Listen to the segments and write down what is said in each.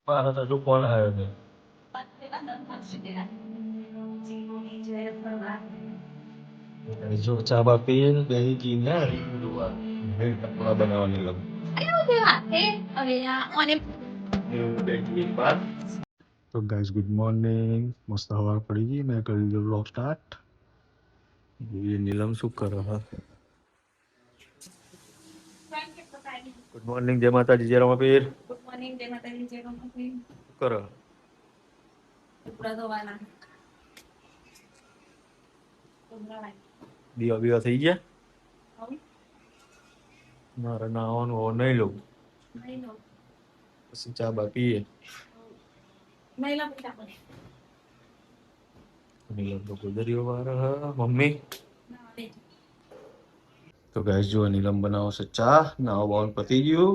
મારા તો કોણ આવ્યો છે જો ચા બા પીએ ને બેહી ગઈ ને જોવા ભેળ પકોડા બનાવવાની લગ તો ગાઈસ ગુડ મોર્નિંગ મસ્ત હવા પડી ગઈ મેં કરી દીધો બ્લોગ સ્ટાર્ટ ये नीलम શું કરે હા ગુડ મોર્નિંગ જય માતાજી જય રામાપીર ગુડ મોર્નિંગ જય માતાજી જય રામાપીર શું કરે કપડા ધોવાના દીવા બીવા થઈ ગયા હવે મારે નાવાનું હો નહીં લઉં નહીં લો પછી ચા બા પીએ નહીં લો પૈસા પડે નીલમ તો ગુજરીઓ વાળા મમ્મી ના દે તો ગાઈસ જો નીલમ બનાવો છે ચા નાવા બાવન પતી ગયું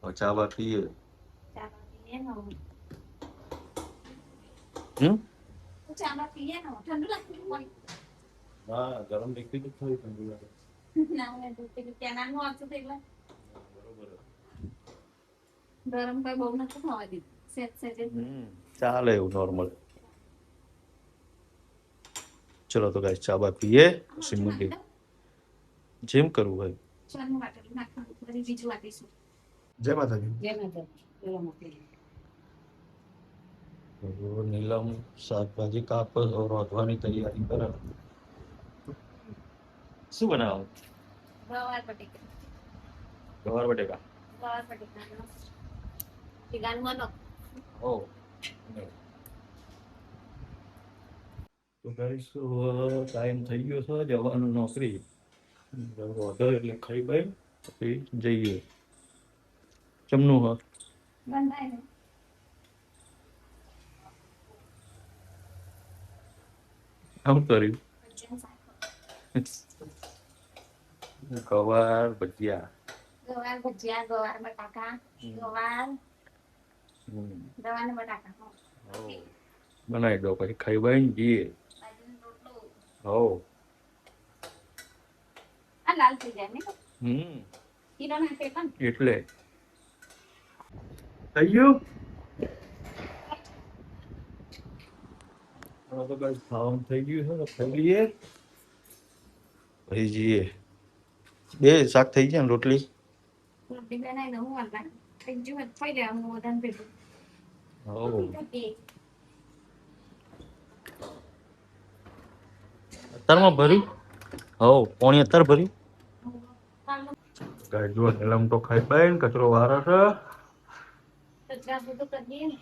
હવે ચા બા પીએ ચા પીએ ને ચા પીએ ને ઠંડુ લાગતું હોય હા ગરમ લીક્વિડ જ થોડી ઠંડુ લાગે ના મેં દૂધ પીધું ત્યાં નાનું આવતું હતું એટલે બરોબર ગરમ કઈ બહુ નથી થવા દીધું સેજ સેજ ચાલે એવું નોર્મલ ચલો તો ગાઈસ ચા બા પીએ પછી મૂકી જેમ કરવું હોય ચાનું વાટલું નાખવાનું પછી બીજું વાટીશું જય માતાજી જય માતાજી જય રામાપીર તો નીલમ શાકભાજી કાપો રોધવાની તૈયારી કરે શું બનાવો ગવાર બટેકા ગવાર બટેકા ટીગાન મનો ઓ તો ગાઈસ ટાઈમ થઈ ગયો છે જવાનું નોકરી ઓર્ડર એટલે ખાઈ બાઈ પછી જઈએ ચમનું હા બંધાય ને આમ કર્યું ભજીયા શાક ગવાર ભજીયા ગવાર ભજીયા ગવાર બટાકા ગવાર ગવાર ને બટાકા બનાવી દો પછી ખાઈ બાઈ જઈએ બાજરીનો રોટલો હો આ લાલ થઈ જાય ને ઈનો નાખે પણ એટલે થઈ ગયું હવે તો બસ ખાવાનું થઈ ગયું છે તો ખાઈ લઈએ પછી જઈએ બે શાક થઈ ગયા ને રોટલી રોટલી બનાવી દઉં હું વાંધા થઈ ગયું થઈ જાય હું વધારે ભેગું હો અત્યારમાં ભર્યું હો પોણી અત્યારે ભર્યું ગાય જો એલમ તો ખાઈ બાઈ ને કચરો વારે છે કચરા બધું કરીએ ને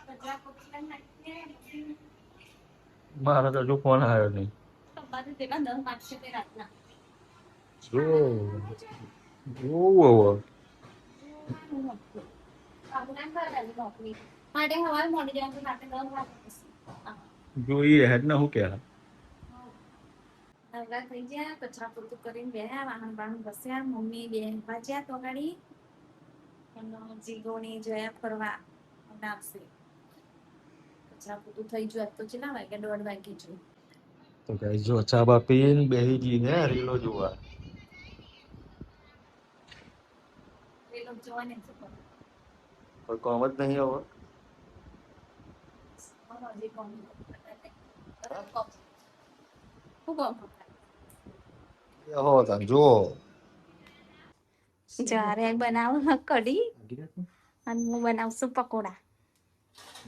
કચરા પોતા નાખીએ મારા તો હજુ ફોન આવ્યો નહીં બાજુ તેલા 10 5 છે રાતના જો ઓવો માટે હવારે મોડી જવાનું માટે 10 વાગે જોઈએ હેડ ના હું કે નવરા થઈ ગયા કચરા પોતું કરીને બેહ્યા વાહન બાહન બસ્યા મમ્મી બે ભાજ્યા તો ગાડી એમનો જીગોની જોયા ફરવા આવશે કચરા પોતું થઈ ગયું તો ચેલા વાગે 1:30 વાગે જોયું તો ગાઈસ જો ચા બા પીને બેહી ગઈ ને રીલો જોવા એ લોકો જોવાને છે કોઈ કામ જ નહીં હવે હજી કોમ હું કોમ હો તા જો જ્યારે બનાવું કઢી અને હું બનાવશું પકોડા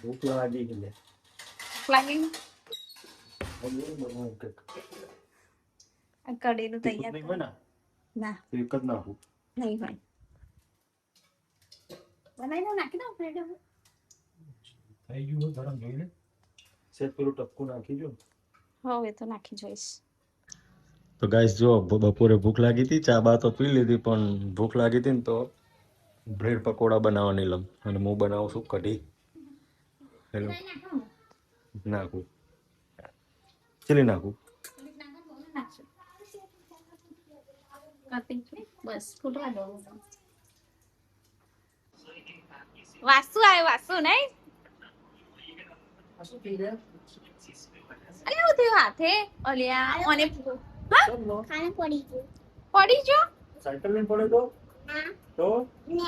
ભૂખ લાગી ગઈ લાગી કઢીનું તૈયાર નહીં હોય ને ના એક જ નાખું નહીં હોય બનાવીને નાખી દઉં બ્રેડ હવે થઈ ગયું ગરમ જોઈ લે સેટ પેલું ટપકું નાખી જો હવે તો નાખી જોઈશ તો ગાઈસ જો બપોરે ભૂખ લાગી હતી ચા બા તો પી લીધી પણ ભૂખ લાગી હતી ને તો બ્રેડ પકોડા બનાવવાની લમ અને હું બનાવું છું કઢી હેલો નાખું ચીલી નાખું બસ ફૂટવા દો વાસુ આવ્યો વાસુ નહીં અરે હું થયું હાથે ઓલિયા અને હા ખાને પડી ગયો સાયકલ લઈને પડે તો તો પણ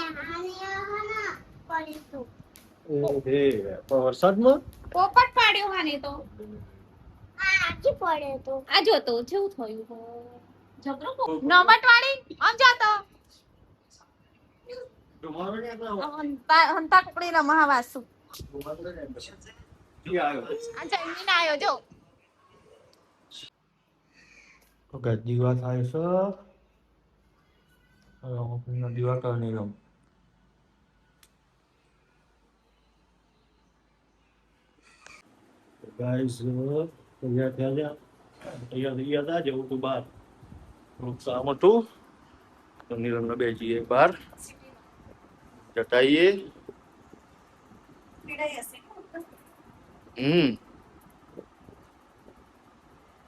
વરસાદમાં પોપટ પાડ્યો હાને તો આ જો તો જેવું થયું ઝઘડો નમટ વાળી આમ જાતો હંતા કુકડી રમા વાસુ આ જમીન આયો જો તો ગાય દીવા થાય છે દીવા કરવાની રમ ગાઈસ તૈયાર થયા છે તૈયાર થઈ ગયા હતા જવું તું બહાર થોડુંક કામ હતું તો નીરમને બે જઈએ બહાર જતાઈએ પીડાઈ હશે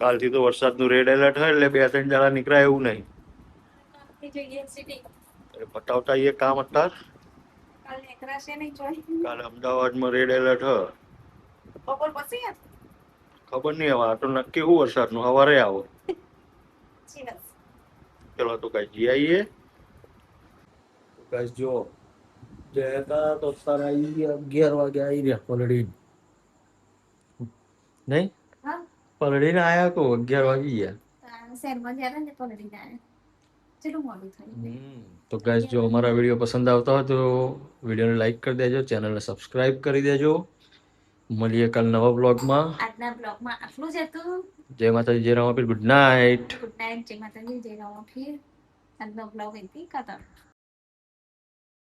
કાલથી તો વરસાદનું રેડ એલર્ટ હોય એટલે 2-3 દાડા નીકળાય એવું નહીં જઈએ સિટી એટલે પટાવતા આવીએ કામ અત્યાર કાલ નેકરાશે નહીં જોઈ કાલે અમદાવાદમાં રેડ એલર્ટ હ બપોર પછી ખબર નહીં હવે આ તો નક્કી હું વરસાદનું સવારે આવો ચીનસ ચલો તો કઈ જઈ આવીએ ગાઈસ જો જતા તો તારા આવી ગયા 11 વાગે આવી રહ્યા પલડી નહીં હા પલડીને આયા તો 11 વાગી ગયા શહેરમાં જ્યારે ને પલડી જાય ચેટલું મોડું થયું તો ગાઈસ જો અમારા વિડીયો પસંદ આવતા હોય તો વિડીયોને લાઈક કરી દેજો ચેનલને સબસ્ક્રાઇબ કરી દેજો મળીએ કાલ નવા બ્લોગમાં આજના બ્લોગમાં આટલું જ હતું જય માતાજી જય Ramapir good night good night જય માતાજી જય રામ ફીર આજનો બ્લોગ અહીંથી ખતમ